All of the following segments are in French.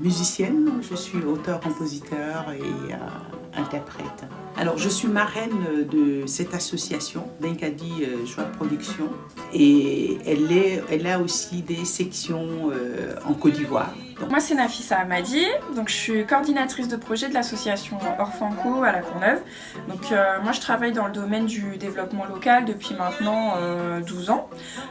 musicienne, je suis auteur-compositeur et interprète. Alors, je suis marraine de cette association, Benkadi Joie de Production, et elle a aussi des sections en Côte d'Ivoire. Moi, c'est Nafissa Hamadi, donc je suis coordinatrice de projet de l'association Orfanco à La Courneuve. Donc moi, je travaille dans le domaine du développement local depuis maintenant 12 ans.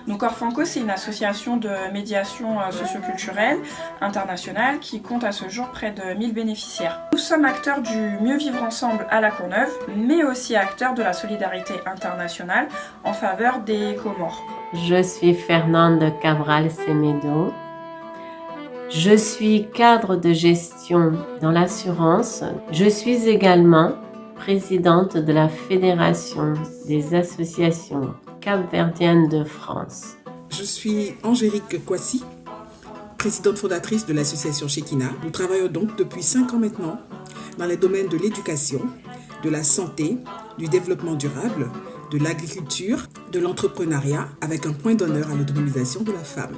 Donc Orfanco, c'est une association de médiation socioculturelle internationale qui compte à ce jour près de 1000 bénéficiaires. Nous sommes acteurs du mieux vivre ensemble à La Courneuve, mais aussi acteurs de la solidarité internationale en faveur des Comores. Je suis Fernande Cabral Semedo. Je suis cadre de gestion dans l'assurance. Je suis également présidente de la Fédération des associations capverdiennes de France. Je suis Angélique Kouassi, présidente fondatrice de l'association Shekina. Nous travaillons donc depuis 5 ans maintenant dans les domaines de l'éducation, de la santé, du développement durable, de l'agriculture, de l'entrepreneuriat, avec un point d'honneur à l'autonomisation de la femme.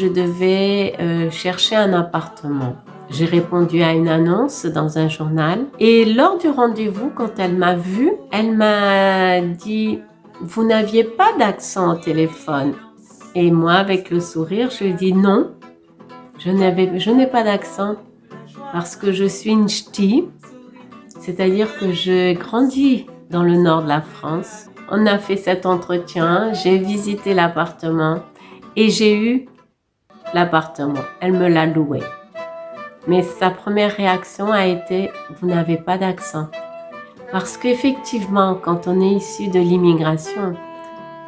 Je devais chercher un appartement. J'ai répondu à une annonce dans un journal et lors du rendez-vous, quand elle m'a vue, elle m'a dit « Vous n'aviez pas d'accent au téléphone ?» Et moi, avec le sourire, je lui ai dit « Non, je n'ai pas d'accent parce que je suis une ch'ti, c'est-à-dire que j'ai grandi dans le nord de la France. » On a fait cet entretien, j'ai visité l'appartement et j'ai eu l'appartement. Elle me l'a loué. Mais sa première réaction a été « Vous n'avez pas d'accent ». Parce qu'effectivement, quand on est issu de l'immigration,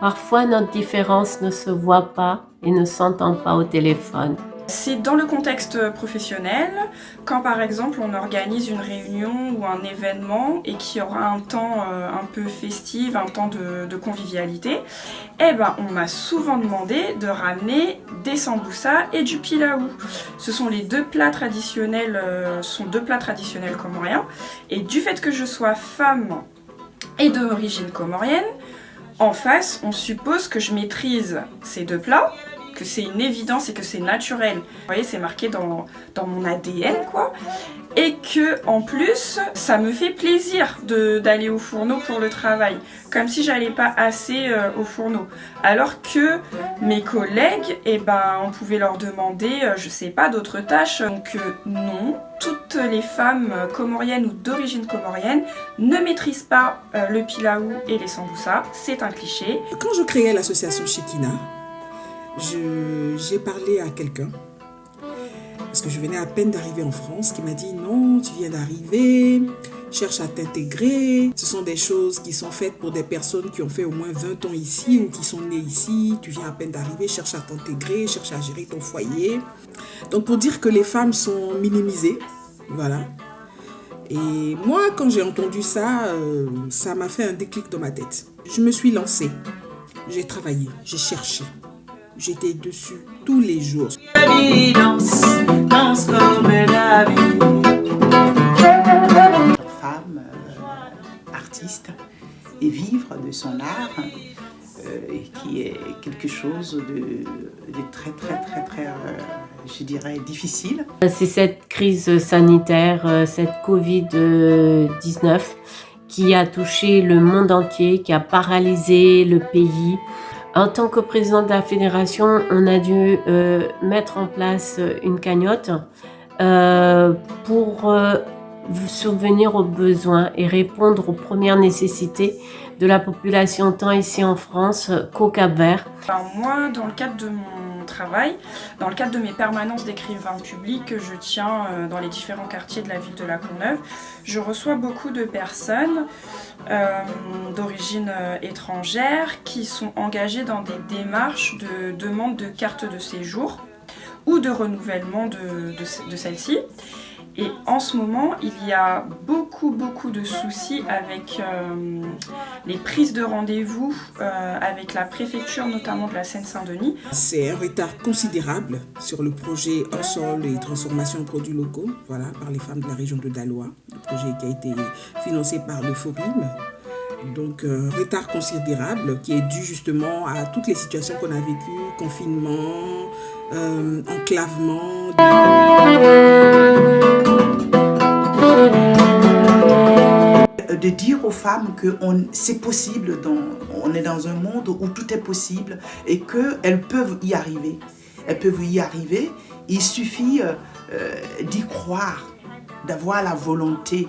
parfois notre différence ne se voit pas et ne s'entend pas au téléphone. C'est dans le contexte professionnel, quand par exemple on organise une réunion ou un événement et qu'il y aura un temps un peu festif, un temps de convivialité, eh ben on m'a souvent demandé de ramener des samboussas et du pilaou. Ce sont les deux plats traditionnels, comoriens, et du fait que je sois femme et d'origine comorienne, en face on suppose que je maîtrise ces deux plats, que c'est une évidence et que c'est naturel. Vous voyez, c'est marqué dans mon ADN, quoi. Et que, en plus, ça me fait plaisir d'aller au fourneau pour le travail. Comme si j'allais pas assez au fourneau. Alors que mes collègues, eh ben, on pouvait leur demander, je sais pas, d'autres tâches. Donc non, toutes les femmes comoriennes ou d'origine comorienne ne maîtrisent pas le pilaou et les samboussas. C'est un cliché. Quand je créais l'association Shekina, j'ai parlé à quelqu'un, parce que je venais à peine d'arriver en France, qui m'a dit « Non, tu viens d'arriver, cherche à t'intégrer. Ce sont des choses qui sont faites pour des personnes qui ont fait au moins 20 ans ici ou qui sont nées ici. Tu viens à peine d'arriver, cherche à t'intégrer, cherche à gérer ton foyer. » Donc pour dire que les femmes sont minimisées, voilà. Et moi, quand j'ai entendu ça, ça m'a fait un déclic dans ma tête. Je me suis lancée, j'ai travaillé, j'ai cherché. J'étais dessus tous les jours. Femme, artiste, et vivre de son art, qui est quelque chose de très, je dirais, difficile. C'est cette crise sanitaire, cette Covid-19 qui a touché le monde entier, qui a paralysé le pays. En tant que présidente de la fédération, on a dû mettre en place une cagnotte pour subvenir aux besoins et répondre aux premières nécessités de la population tant ici en France qu'au Cap-Vert. Alors moi, dans le cadre de mon travail, dans le cadre de mes permanences d'écrivains publics que je tiens dans les différents quartiers de la ville de La Courneuve, je reçois beaucoup de personnes d'origine étrangère qui sont engagées dans des démarches de demande de carte de séjour ou de renouvellement de celle-ci. Et en ce moment, il y a beaucoup de soucis avec les prises de rendez-vous avec la préfecture, notamment de la Seine-Saint-Denis. C'est un retard considérable sur le projet hors sol et transformation de produits locaux, voilà, par les femmes de la région de Daloa, le projet qui a été financé par le Forum. Donc, un retard considérable qui est dû justement à toutes les situations qu'on a vécues, confinement, enclavement. De dire aux femmes que c'est possible, on est dans un monde où tout est possible et qu'elles peuvent y arriver. Elles peuvent y arriver, il suffit d'y croire, d'avoir la volonté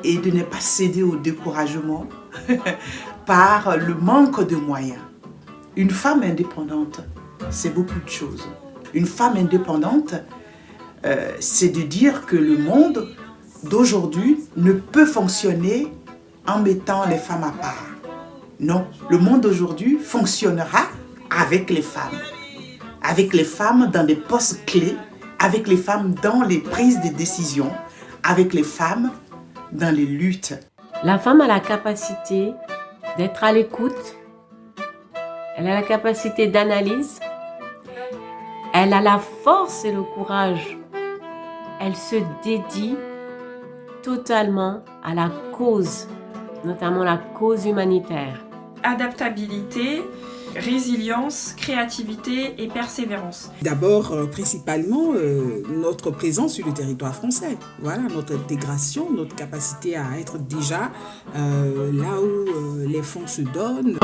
et de ne pas céder au découragement par le manque de moyens. Une femme indépendante, c'est beaucoup de choses. Une femme indépendante, c'est de dire que le monde d'aujourd'hui ne peut fonctionner en mettant les femmes à part. Non, le monde d'aujourd'hui fonctionnera avec les femmes dans des postes clés, avec les femmes dans les prises de décision, avec les femmes dans les luttes. La femme a la capacité d'être à l'écoute, elle a la capacité d'analyse, elle a la force et le courage, elle se dédie totalement à la cause, notamment la cause humanitaire. Adaptabilité, résilience, créativité et persévérance. D'abord, principalement, notre présence sur le territoire français. Voilà, notre intégration, notre capacité à être déjà là où les fonds se donnent.